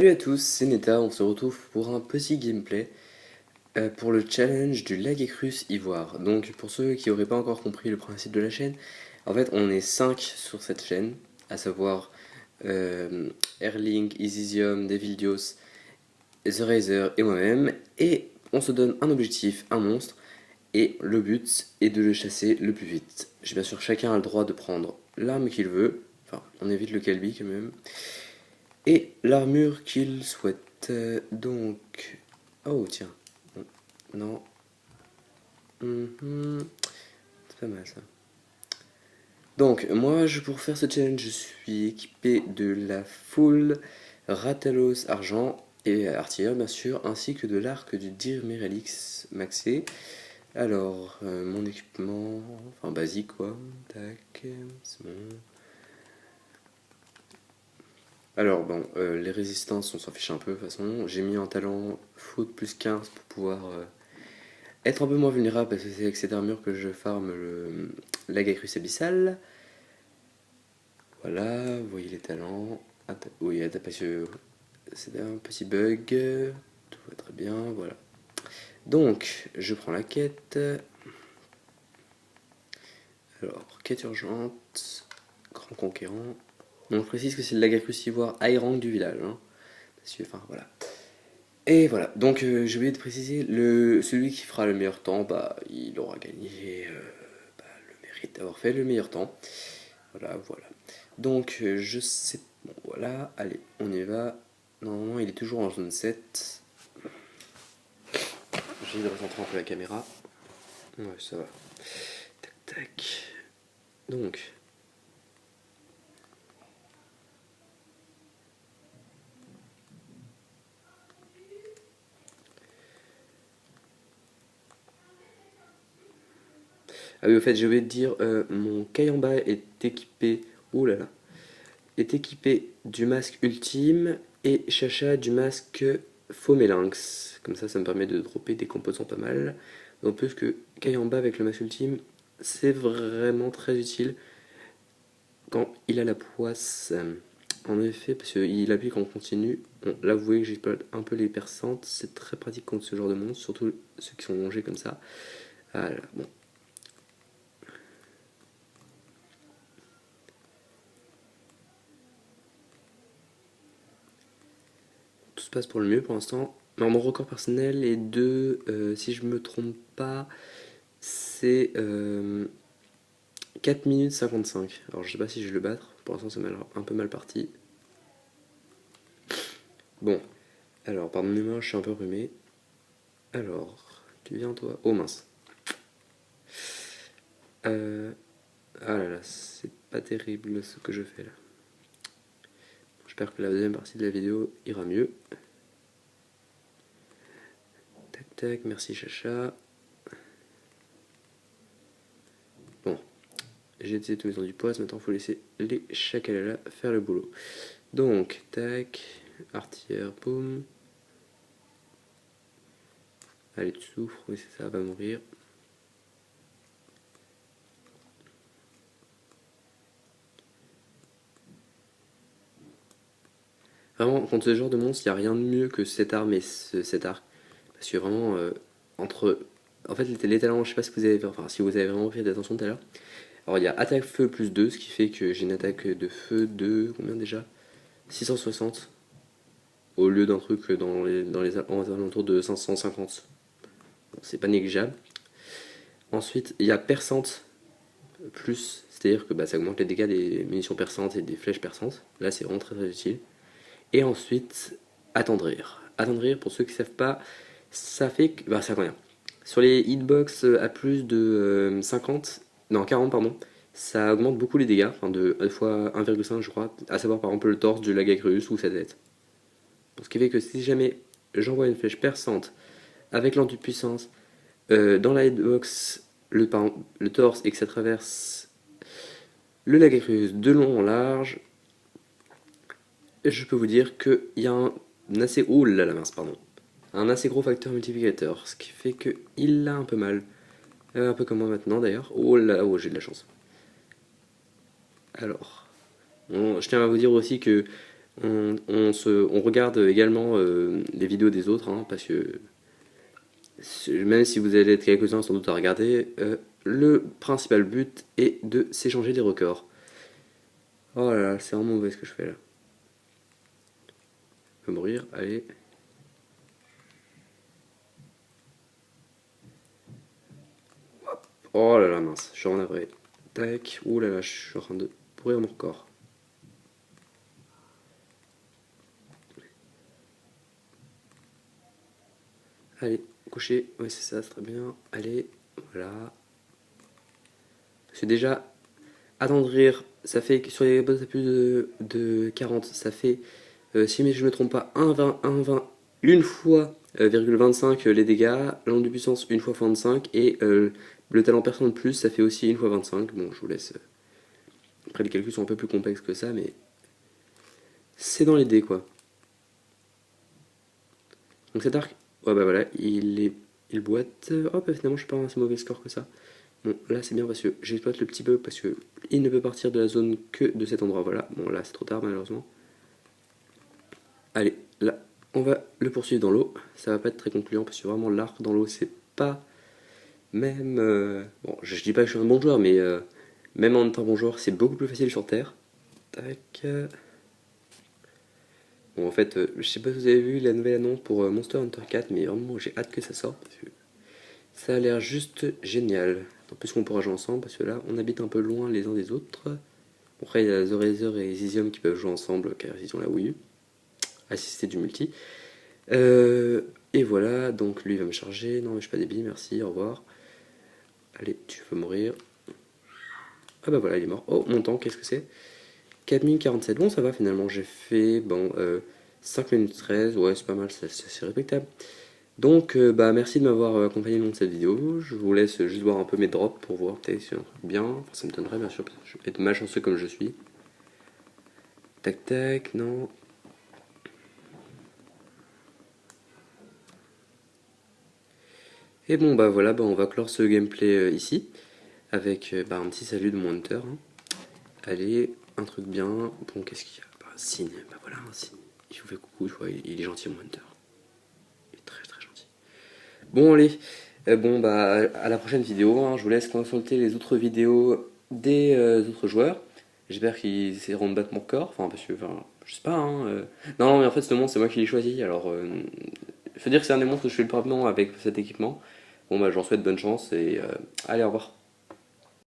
Salut à tous, c'est Neta, on se retrouve pour un petit gameplay pour le challenge du Laguercrus Ivoire. Donc pour ceux qui n'auraient pas encore compris le principe de la chaîne, en fait on est 5 sur cette chaîne, à savoir Erling, Isizium, Devildios, The Razer et moi-même, et on se donne un objectif, un monstre, et le but est de le chasser le plus vite. Bien sûr, chacun a le droit de prendre l'arme qu'il veut, enfin on évite le Kalbi quand même, et l'armure qu'il souhaite. Donc. Oh, tiens. Non. C'est pas mal ça. Donc, moi, pour faire ce challenge, je suis équipé de la full Ratalos argent et artilleur, bien sûr, ainsi que de l'arc du Dir Merelix maxé. Alors, mon équipement, enfin basique quoi. Tac, c'est bon. Alors bon, les résistances, on s'en fiche un peu de toute façon. J'ai mis un talent foot plus 15 pour pouvoir être un peu moins vulnérable parce que c'est avec cette armure que je farm la Gacrus abyssale. Voilà, vous voyez les talents. Oui, parce que c'est un petit bug. Tout va très bien, voilà. Donc, je prends la quête. Alors, quête urgente, grand conquérant. Donc, je précise que c'est le Lagacrus ivoire high rank du village. Hein, parce que, enfin, voilà. Et voilà, donc j'ai oublié de préciser, celui qui fera le meilleur temps, bah, il aura gagné le mérite d'avoir fait le meilleur temps. Voilà, voilà. Donc je sais, bon voilà, allez, on y va. Normalement il est toujours en zone 7. J'ai de recentrer un peu la caméra. Ouais, ça va. Tac, tac. Donc, ah oui, au fait, j'ai oublié de dire, mon Kayamba est équipé, oh là là, est équipé du masque ultime et Chacha du masque Fomélinx. Comme ça me permet de dropper des composants pas mal. En plus que Kayamba avec le masque ultime, c'est vraiment très utile quand il a la poisse. En effet, parce qu'il appuie quand on continue. Bon, là, vous voyez que j'ai un peu les perçantes. C'est très pratique contre ce genre de monstres, surtout ceux qui sont longés comme ça. Voilà, bon. Tout se passe pour le mieux pour l'instant. Alors, mon record personnel est de, si je me trompe pas, c'est 4 minutes 55. Alors, je sais pas si je vais le battre. Pour l'instant, c'est un peu mal parti. Bon, alors, pardonnez-moi, je suis un peu rhumé. Alors, tu viens toi? Oh mince. Ah là là, c'est pas terrible ce que je fais là. J'espère que la deuxième partie de la vidéo ira mieux. Tac tac, merci Chacha. Bon, j'ai essayé de mettre du poids, maintenant il faut laisser les chacalala faire le boulot. Donc, tac, artilleur, boum. Allez, tu souffres, oui c'est ça, va mourir. Vraiment, contre ce genre de monstre, il n'y a rien de mieux que cette arme et cet arc. Parce que vraiment, entre. En fait, les talents, je sais pas si vous avez, enfin, si vous avez vraiment fait attention tout à l'heure. Alors, il y a attaque feu plus 2, ce qui fait que j'ai une attaque de feu de. Combien déjà? 660. Au lieu d'un truc dans les alentours de 550. Bon, c'est pas négligeable. Ensuite, il y a perçante plus, c'est-à-dire que bah, ça augmente les dégâts des munitions perçantes et des flèches perçantes. Là, c'est vraiment très très utile. Et ensuite, attendrir. Attendrir, pour ceux qui ne savent pas, ça fait que. Bah, ça rien. Sur les hitbox à plus de 50, non 40, pardon, ça augmente beaucoup les dégâts, enfin de fois 1,5 je crois, à savoir par exemple le torse du Lagacrus ou sa tête. Ce qui fait que si jamais j'envoie une flèche perçante avec l'anti-puissance dans la hitbox, le torse et que ça traverse le Lagacrus de long en large, je peux vous dire qu'il y a un assez. Oh là la mince, pardon. Un assez gros facteur multiplicateur, ce qui fait qu'il l'a un peu mal. Un peu comme moi maintenant d'ailleurs. Oh là, oh, j'ai de la chance. Alors, bon, je tiens à vous dire aussi que On regarde également les vidéos des autres, hein, parce que même si vous allez être quelques-uns sans doute à regarder, le principal but est de s'échanger des records. Oh là là, c'est vraiment mauvais ce que je fais là. Je vais mourir, allez. Oh là là, mince, je suis en navré. Tac, ouh là là, je suis en train de pourrir mon record. Allez, coucher, ouais c'est ça, c'est très bien. Allez, voilà. C'est déjà attendrir, ça fait sur les boss à plus de 40, ça fait, si je ne me trompe pas, 1,20, 1,20, une fois, virgule 25 les dégâts, l'onde de puissance une fois 25, et le talent personne de plus, ça fait aussi une fois 25. Bon, je vous laisse. Après, les calculs sont un peu plus complexes que ça, mais c'est dans l'idée quoi. Donc cet arc, ouais bah voilà, il boite. Oh bah finalement, je suis pas un si mauvais score que ça. Bon, là c'est bien parce que j'exploite le petit bug parce que il ne peut partir de la zone que de cet endroit. Voilà, bon là c'est trop tard malheureusement. Allez, là, on va le poursuivre dans l'eau. Ça va pas être très concluant parce que vraiment l'arc dans l'eau c'est pas même. Bon, je dis pas que je suis un bon joueur, mais même en étant bon joueur, c'est beaucoup plus facile sur terre. Tac. Bon, en fait, je sais pas si vous avez vu la nouvelle annonce pour Monster Hunter 4, mais vraiment j'ai hâte que ça sorte parce que ça a l'air juste génial. En plus, on pourra jouer ensemble parce que là, on habite un peu loin les uns des autres. Bon, après, il y a The Razer et Zysium qui peuvent jouer ensemble car ils ont la Wii U. Assister du multi. Et voilà, donc lui va me charger. Non, mais je suis pas débile, merci, au revoir. Allez, tu veux mourir. Ah bah voilà, il est mort. Oh, mon temps, qu'est-ce que c'est? 4047. Bon, ça va finalement. J'ai fait, bon, 5 minutes 13. Ouais, c'est pas mal, c'est respectable. Donc, bah, merci de m'avoir accompagné dans cette vidéo. Je vous laisse juste voir un peu mes drops pour voir peut-être si c'est un truc bien. Enfin, ça me donnerait bien sûr, parce que je vais être malchanceux comme je suis. Tac tac, non. Et bon, bah voilà, bah, on va clore ce gameplay ici. Avec bah, un petit salut de mon hunter. Hein. Allez, un truc bien. Bon, qu'est-ce qu'il y a? Bah, un signe. Bah voilà, un signe. Il vous fait coucou, je vois, il est gentil, mon hunter. Il est très très gentil. Bon, allez. Bon, bah, à la prochaine vidéo. Hein. Je vous laisse consulter les autres vidéos des autres joueurs. J'espère qu'ils essaieront de battre mon record. Enfin, parce que, enfin, je sais pas. Hein, Non, mais en fait, ce monstre, c'est moi qui l'ai choisi. Alors, il faut dire que c'est un des monstres que je fais le premier avec cet équipement. Bon, bah, j'en souhaite bonne chance et allez, au revoir.